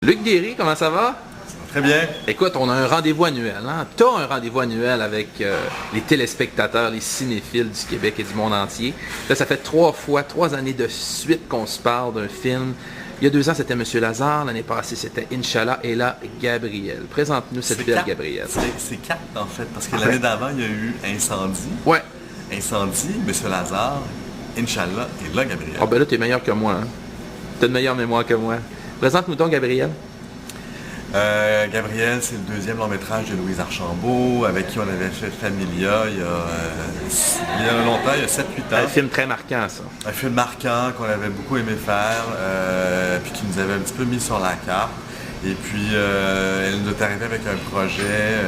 Luc Derry, comment ça va? Très bien. Écoute, on a un rendez-vous annuel. Hein? Tu as un rendez-vous annuel avec les téléspectateurs, les cinéphiles du Québec et du monde entier. Là, ça fait 3 années de suite qu'on se parle d'un film. Il y a 2 ans, c'était Monsieur Lazare. L'année passée, c'était Inch'Allah. Et là, Gabriel. Présente-nous cette belle Gabriel. C'est 4 en fait, parce que l'année d'avant, il y a eu Incendie. Ouais. Incendie, Monsieur Lazare, Inch'Allah, et là, Gabriel. Ah ben là, t'es meilleur que moi. Hein? T'as de meilleure mémoire que moi. Présente-nous donc, Gabriel. Gabriel, c'est le 2e long métrage de Louise Archambault, avec qui on avait fait Familia il y a longtemps, il y a 7-8 ans. Un film très marquant, ça. Un film marquant qu'on avait beaucoup aimé faire, puis qui nous avait un petit peu mis sur la carte. Et puis, elle nous est arrivée avec un projet,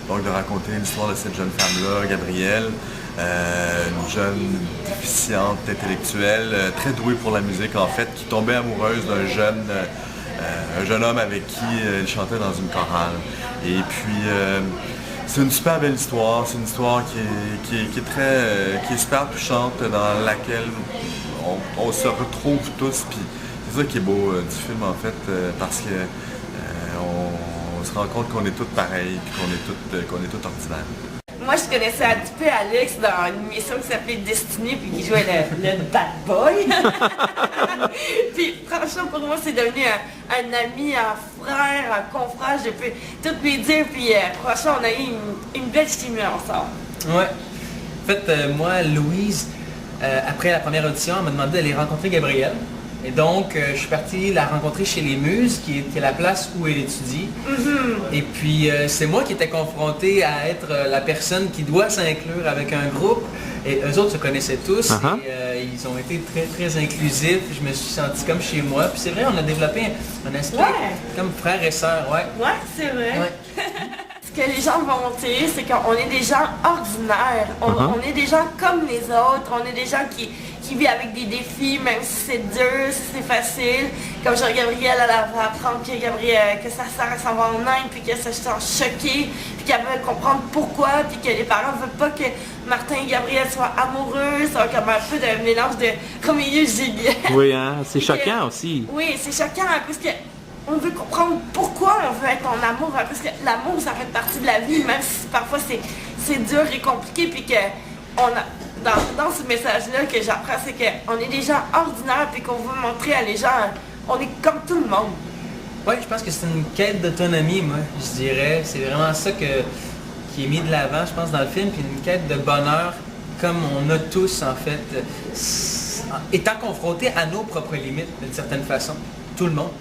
donc de raconter l'histoire de cette jeune femme-là, Gabrielle, une jeune déficiente intellectuelle, très douée pour la musique en fait, qui tombait amoureuse d'un jeune homme avec qui elle chantait dans une chorale. Et puis, c'est une super belle histoire. C'est une histoire qui est super touchante, dans laquelle on se retrouve tous. Puis c'est ça qui est beau du film en fait, parce que on se rend compte qu'on est tous pareils, puis qu'on est tous ordinaires. Moi, je connaissais un petit peu Alex dans une émission qui s'appelait Destiny, puis qui jouait le bad boy. Puis franchement, pour moi, c'est devenu un ami, un frère, un confrère, je peux tout lui dire. Puis franchement, on a eu une belle chimie ensemble. Ouais. En fait, moi, Louise, après la première audition, elle m'a demandé d'aller rencontrer Gabrielle. Et donc, je suis parti la rencontrer chez les Muses, qui est la place où elle étudie. Et puis, c'est moi qui étais confronté à être la personne qui doit s'inclure avec un groupe. Et eux autres se connaissaient tous. Et ils ont été très, très inclusifs. Je me suis senti comme chez moi. Puis c'est vrai, on a développé un esprit comme frère et sœur. Ouais, c'est vrai. Ouais. Ce que les gens vont dire, c'est qu'on est des gens ordinaires. On est des gens comme les autres. On est des gens qui vivent avec des défis, même si c'est dur, si c'est facile. Comme genre Gabrielle, elle va apprendre que sa sœur s'en va en Inde, puis qu'elle se sent choquée, puis qu'elle veut comprendre pourquoi, puis que les parents ne veulent pas que Martin et Gabrielle soient amoureux. C'est comme un peu de mélange de Roméo et Juliette. Oui, hein? C'est choquant aussi. Oui, c'est choquant, parce que on veut comprendre pourquoi on veut être en amour, parce que l'amour, ça fait partie de la vie, même si parfois c'est dur et compliqué, puis que dans ce message-là que j'apprends, c'est qu'on est des gens ordinaires, puis qu'on veut montrer à les gens, on est comme tout le monde. Oui, je pense que c'est une quête d'autonomie, moi, je dirais. C'est vraiment ça qui est mis de l'avant, je pense, dans le film, puis une quête de bonheur, comme on a tous, en fait, étant confrontés à nos propres limites, d'une certaine façon, tout le monde.